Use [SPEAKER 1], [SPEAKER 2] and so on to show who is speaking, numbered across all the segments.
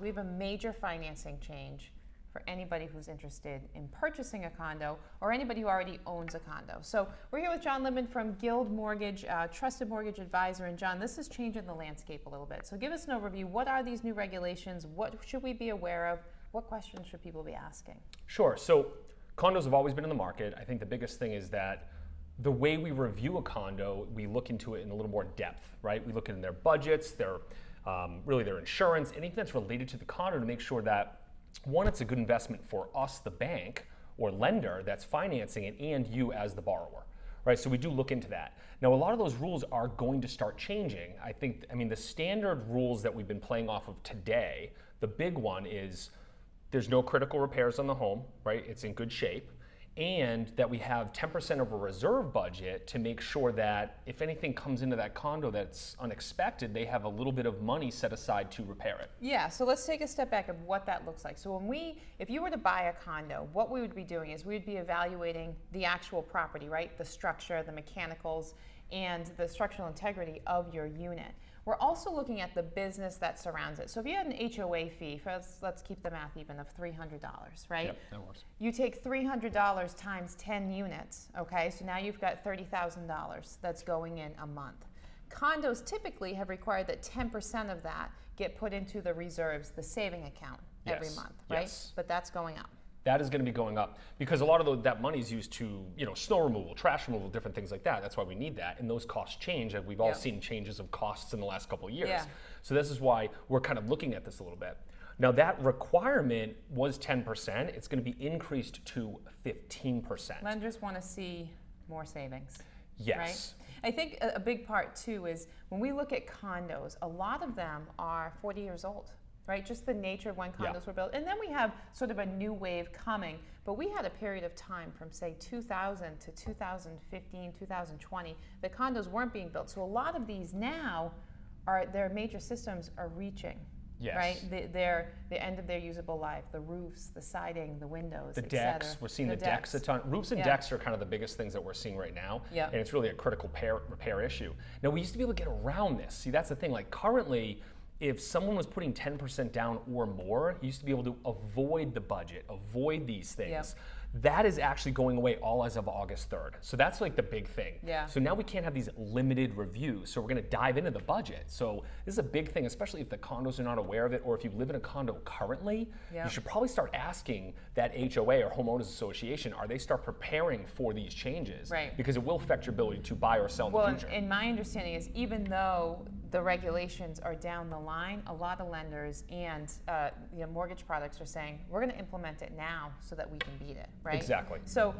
[SPEAKER 1] We have a major financing change for anybody who's interested in purchasing a condo or anybody who already owns a condo. So we're here with Jon Libman from Guild Mortgage, trusted mortgage advisor. And Jon, this is changing the landscape a little bit. So give us an overview. What are these new regulations? What should we be aware of? What questions should people be asking?
[SPEAKER 2] Sure. So condos have always been in the market. I think the biggest thing is that the way we review a condo, we look into it in a little more depth, right? We look into their budgets, really their insurance, anything that's related to the condo to make sure that, one, it's a good investment for us, the bank or lender that's financing it, and you as the borrower, right? So we do look into that. Now, a lot of those rules are going to start changing. I mean, the standard rules that we've been playing off of today, the big one is there's no critical repairs on the home, right? It's in good shape. And that we have 10% of a reserve budget to make sure that if anything comes into that condo that's unexpected, they have a little bit of money set aside to repair it.
[SPEAKER 1] Yeah, so let's take a step back of what that looks like. So if you were to buy a condo, what we would be doing is we would be evaluating the actual property, right? The structure, the mechanicals, and the structural integrity of your unit. We're also looking at the business that surrounds it. So if you had an HOA fee, let's keep the math even, of $300, right?
[SPEAKER 2] Yep, that works.
[SPEAKER 1] You take $300 times 10 units, okay? So now you've got $30,000 that's going in a month. Condos typically have required that 10% of that get put into the reserves, the saving account, every month, right?
[SPEAKER 2] Yes.
[SPEAKER 1] But that's going up.
[SPEAKER 2] That is going to be going up because a lot of that money is used to, snow removal, trash removal, different things like that. That's why we need that. And those costs change. And we've all seen changes of costs in the last couple of years.
[SPEAKER 1] Yeah.
[SPEAKER 2] So this is why we're kind of looking at this a little bit. Now that requirement was 10%. It's going to be increased to 15%.
[SPEAKER 1] Lenders want to see more savings.
[SPEAKER 2] Yes.
[SPEAKER 1] Right? I think a big part too is when we look at condos, a lot of them are 40 years old. Right, just the nature of when condos were built. And then we have sort of a new wave coming, but we had a period of time from say 2000 to 2015, 2020, the condos weren't being built. So a lot of these now, their major systems are reaching, right? The end of their usable life, the roofs, the siding, the windows,
[SPEAKER 2] the decks, we're seeing the decks a ton. Roofs and decks are kind of the biggest things that we're seeing right now, and it's really a critical repair issue. Now we used to be able to get around this. See, that's the thing, like currently, if someone was putting 10% down or more, you used to be able to avoid the budget, avoid these things.
[SPEAKER 1] Yep.
[SPEAKER 2] That is actually going away all as of August 3rd. So that's like the big thing.
[SPEAKER 1] Yeah.
[SPEAKER 2] So now we can't have these limited reviews. So we're going to dive into the budget. So this is a big thing, especially if the condos are not aware of it, or if you live in a condo currently, you should probably start asking that HOA or homeowners association, are they start preparing for these changes?
[SPEAKER 1] Right.
[SPEAKER 2] Because it will affect your ability to buy or sell in the future.
[SPEAKER 1] And my understanding is even though the regulations are down the line, a lot of lenders and mortgage products are saying, we're going to implement it now so that we can beat it, right?
[SPEAKER 2] Exactly.
[SPEAKER 1] So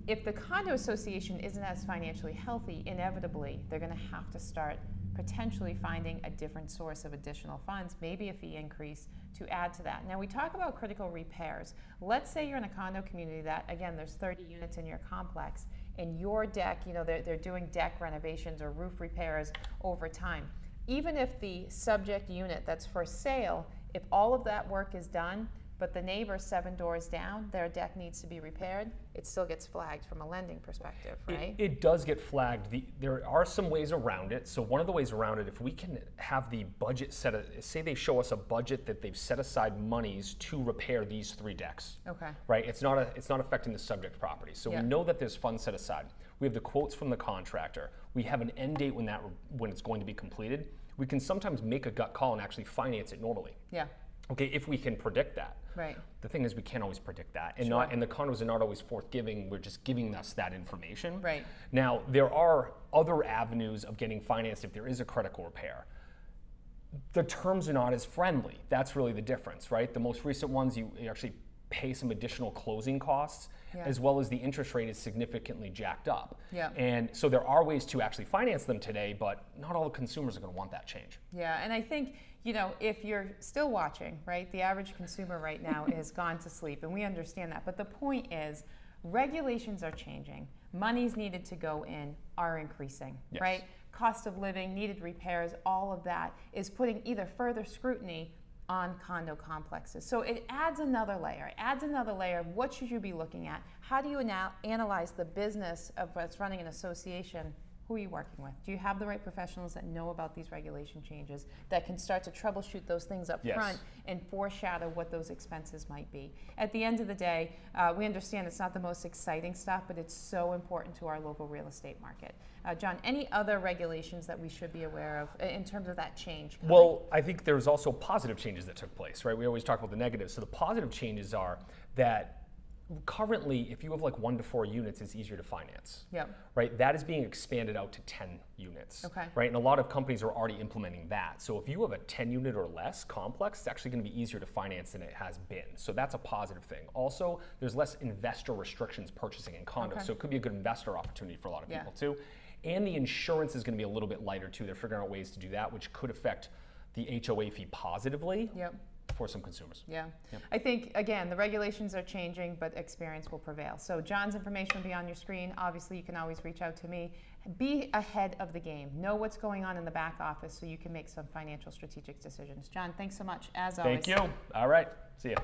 [SPEAKER 1] if the condo association isn't as financially healthy, inevitably, they're going to have to start potentially finding a different source of additional funds, maybe a fee increase to add to that. Now we talk about critical repairs. Let's say you're in a condo community that, again, there's 30 units in your complex, and your deck, they're doing deck renovations or roof repairs over time. Even if the subject unit that's for sale, if all of that work is done, but the neighbor 7 doors down, their deck needs to be repaired, it still gets flagged from a lending perspective, right?
[SPEAKER 2] It does get flagged. There are some ways around it. So one of the ways around it, if we can have the budget say they show us a budget that they've set aside monies to repair these 3 decks. Okay. Right? It's not affecting the subject property. So we know that there's funds set aside. We have the quotes from the contractor. We have an end date when it's going to be completed. We can sometimes make a gut call and actually finance it normally. Yeah. Okay, if we can predict that. Right. The thing is, we can't always predict that, and and the condos are not always forthgiving. We're just giving us that information. Right. Now, there are other avenues of getting financed if there is a critical repair. The terms are not as friendly. That's really the difference, right? The most recent ones, you actually pay some additional closing costs, as well as the interest rate is significantly jacked up. Yeah. And so there are ways to actually finance them today, but not all the consumers are going to want that change. Yeah, and I think, if you're still watching, right, the average consumer right now has gone to sleep, and we understand that. But the point is, regulations are changing. Monies needed to go in are increasing, right? Cost of living, needed repairs, all of that is putting either further scrutiny on condo complexes. So it adds another layer. It adds another layer of what should you be looking at? How do you analyze the business of what's running an association
[SPEAKER 1] Who are you working with? Do you have the right professionals that know about these regulation changes, that can start to troubleshoot those things up front and foreshadow what those expenses might be? At the end of the day, we understand it's not the most exciting stuff, but it's so important to our local real estate market. John, any other regulations that we should be aware of in terms of that change coming?
[SPEAKER 2] Well, I think there's also positive changes that took place, right? We always talk about the negatives. So the positive changes are that currently, if you have like 1 to 4 units, it's easier to finance.
[SPEAKER 1] Yep.
[SPEAKER 2] Right? That is being expanded out to 10 units.
[SPEAKER 1] Okay.
[SPEAKER 2] Right? And a lot of companies are already implementing that. So if you have a 10 unit or less complex, it's actually going to be easier to finance than it has been. So that's a positive thing. Also, there's less investor restrictions purchasing in condos.
[SPEAKER 1] Okay.
[SPEAKER 2] So it could be a good investor opportunity for a lot of people too. And the insurance is going to be a little bit lighter too. They're figuring out ways to do that, which could affect the HOA fee positively.
[SPEAKER 1] Yep.
[SPEAKER 2] For some consumers.
[SPEAKER 1] Yeah. Yep. I think, again, the regulations are changing, but experience will prevail. So John's information will be on your screen. Obviously, you can always reach out to me. Be ahead of the game. Know what's going on in the back office so you can make some financial strategic decisions. John, thanks so much, as always.
[SPEAKER 2] Thank you. All right. See ya.